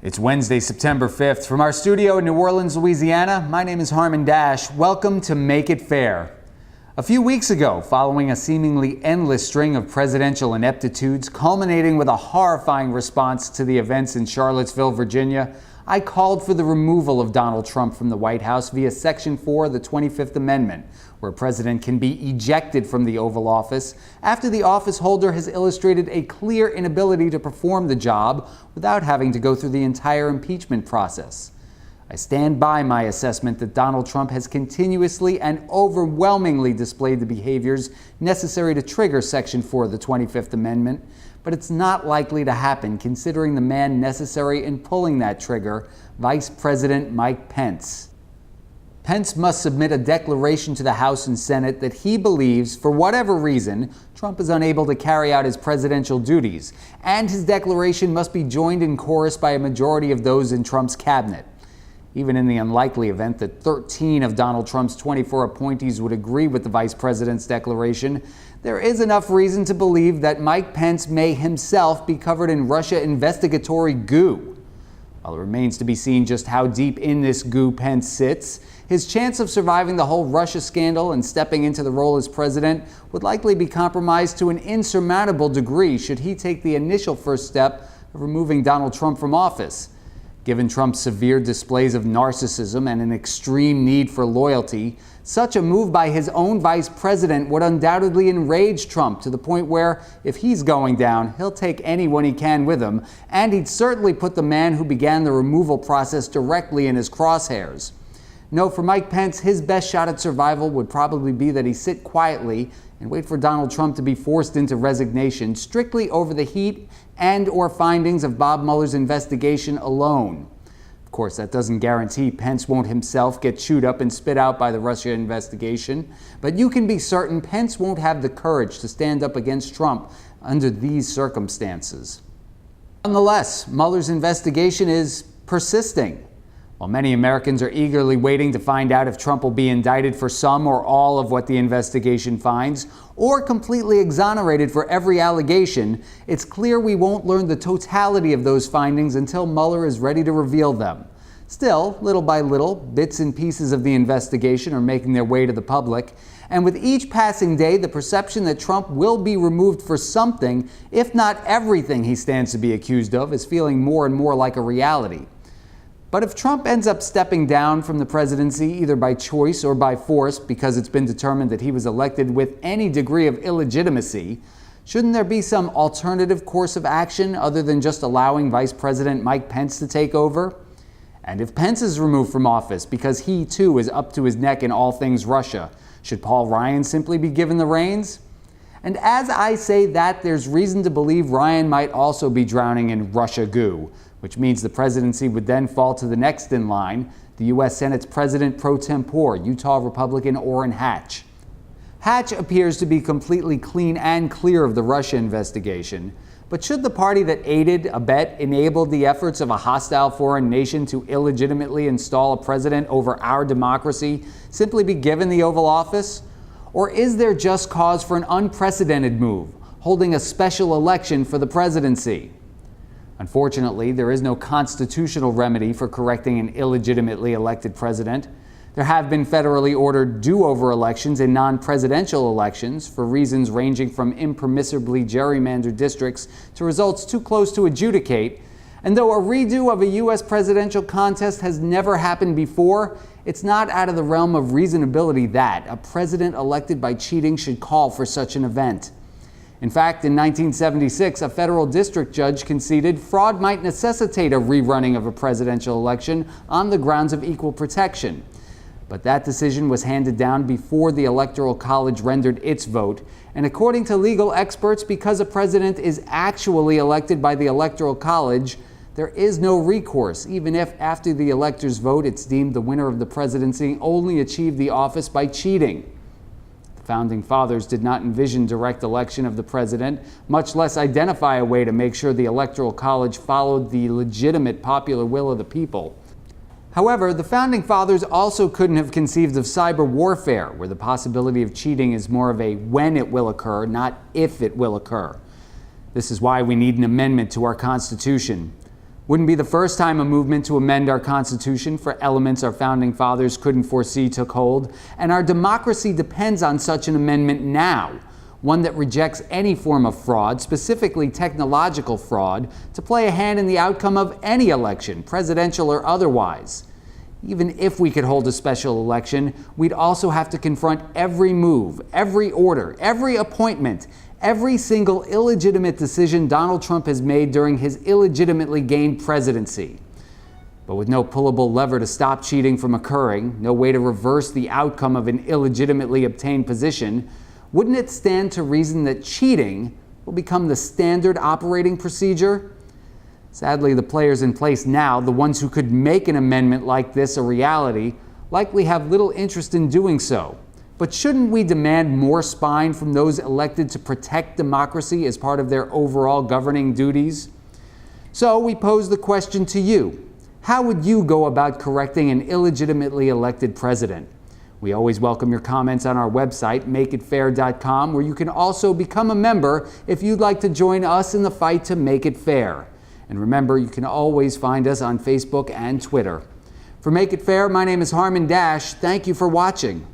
It's Wednesday, September 5th. From our studio in New Orleans, Louisiana, my name is Harmon Dash. Welcome to Make It Fair. A few weeks ago, following a seemingly endless string of presidential ineptitudes, culminating with a horrifying response to the events in Charlottesville, Virginia, I called for the removal of Donald Trump from the White House via Section 4 of the 25th Amendment, where a president can be ejected from the Oval Office after the office holder has illustrated a clear inability to perform the job without having to go through the entire impeachment process. I stand by my assessment that Donald Trump has continuously and overwhelmingly displayed the behaviors necessary to trigger Section 4 of the 25th Amendment, but it's not likely to happen considering the man necessary in pulling that trigger, Vice President Mike Pence. Pence must submit a declaration to the House and Senate that he believes, for whatever reason, Trump is unable to carry out his presidential duties, and his declaration must be joined in chorus by a majority of those in Trump's cabinet. Even in the unlikely event that 13 of Donald Trump's 24 appointees would agree with the vice president's declaration, there is enough reason to believe that Mike Pence may himself be covered in Russia investigatory goo. While it remains to be seen just how deep in this goo Pence sits, his chance of surviving the whole Russia scandal and stepping into the role as president would likely be compromised to an insurmountable degree should he take the initial first step of removing Donald Trump from office. Given Trump's severe displays of narcissism and an extreme need for loyalty, such a move by his own vice president would undoubtedly enrage Trump to the point where, if he's going down, he'll take anyone he can with him, and he'd certainly put the man who began the removal process directly in his crosshairs. No, for Mike Pence, his best shot at survival would probably be that he sit quietly and wait for Donald Trump to be forced into resignation strictly over the heat and or findings of Bob Mueller's investigation alone. Of course, that doesn't guarantee Pence won't himself get chewed up and spit out by the Russia investigation, but you can be certain Pence won't have the courage to stand up against Trump under these circumstances. Nonetheless, Mueller's investigation is persisting. While many Americans are eagerly waiting to find out if Trump will be indicted for some or all of what the investigation finds, or completely exonerated for every allegation, it's clear we won't learn the totality of those findings until Mueller is ready to reveal them. Still, little by little, bits and pieces of the investigation are making their way to the public, and with each passing day, the perception that Trump will be removed for something, if not everything he stands to be accused of, is feeling more and more like a reality. But if Trump ends up stepping down from the presidency, either by choice or by force, because it's been determined that he was elected with any degree of illegitimacy, shouldn't there be some alternative course of action other than just allowing Vice President Mike Pence to take over? And if Pence is removed from office because he too is up to his neck in all things Russia, should Paul Ryan simply be given the reins? And as I say that, there's reason to believe Ryan might also be drowning in Russia goo, which means the presidency would then fall to the next in line, the U.S. Senate's President pro tempore, Utah Republican Orrin Hatch. Hatch appears to be completely clean and clear of the Russia investigation, but should the party that aided, abet, enabled the efforts of a hostile foreign nation to illegitimately install a president over our democracy simply be given the Oval Office? Or is there just cause for an unprecedented move, holding a special election for the presidency? Unfortunately, there is no constitutional remedy for correcting an illegitimately elected president. There have been federally ordered do-over elections in non-presidential elections for reasons ranging from impermissibly gerrymandered districts to results too close to adjudicate. And though a redo of a U.S. presidential contest has never happened before, it's not out of the realm of reasonability that a president elected by cheating should call for such an event. In fact, in 1976, a federal district judge conceded fraud might necessitate a rerunning of a presidential election on the grounds of equal protection. But that decision was handed down before the Electoral College rendered its vote, and according to legal experts, because a president is actually elected by the Electoral College, there is no recourse, even if after the electors' vote it's deemed the winner of the presidency only achieved the office by cheating. The Founding Fathers did not envision direct election of the president, much less identify a way to make sure the Electoral College followed the legitimate popular will of the people. However, the Founding Fathers also couldn't have conceived of cyber warfare, where the possibility of cheating is more of a when it will occur, not if it will occur. This is why we need an amendment to our Constitution. Wouldn't be the first time a movement to amend our Constitution for elements our founding fathers couldn't foresee took hold, and our democracy depends on such an amendment now, one that rejects any form of fraud, specifically technological fraud, to play a hand in the outcome of any election, presidential or otherwise. Even if we could hold a special election, we'd also have to confront every move, every order, every appointment, every single illegitimate decision Donald Trump has made during his illegitimately gained presidency. But with no pullable lever to stop cheating from occurring, no way to reverse the outcome of an illegitimately obtained position, wouldn't it stand to reason that cheating will become the standard operating procedure? Sadly, the players in place now, the ones who could make an amendment like this a reality, likely have little interest in doing so. But shouldn't we demand more spine from those elected to protect democracy as part of their overall governing duties? So we pose the question to you. How would you go about correcting an illegitimately elected president? We always welcome your comments on our website, makeitfair.com, where you can also become a member if you'd like to join us in the fight to make it fair. And remember, you can always find us on Facebook and Twitter. For Make It Fair, my name is Harmon Dash. Thank you for watching.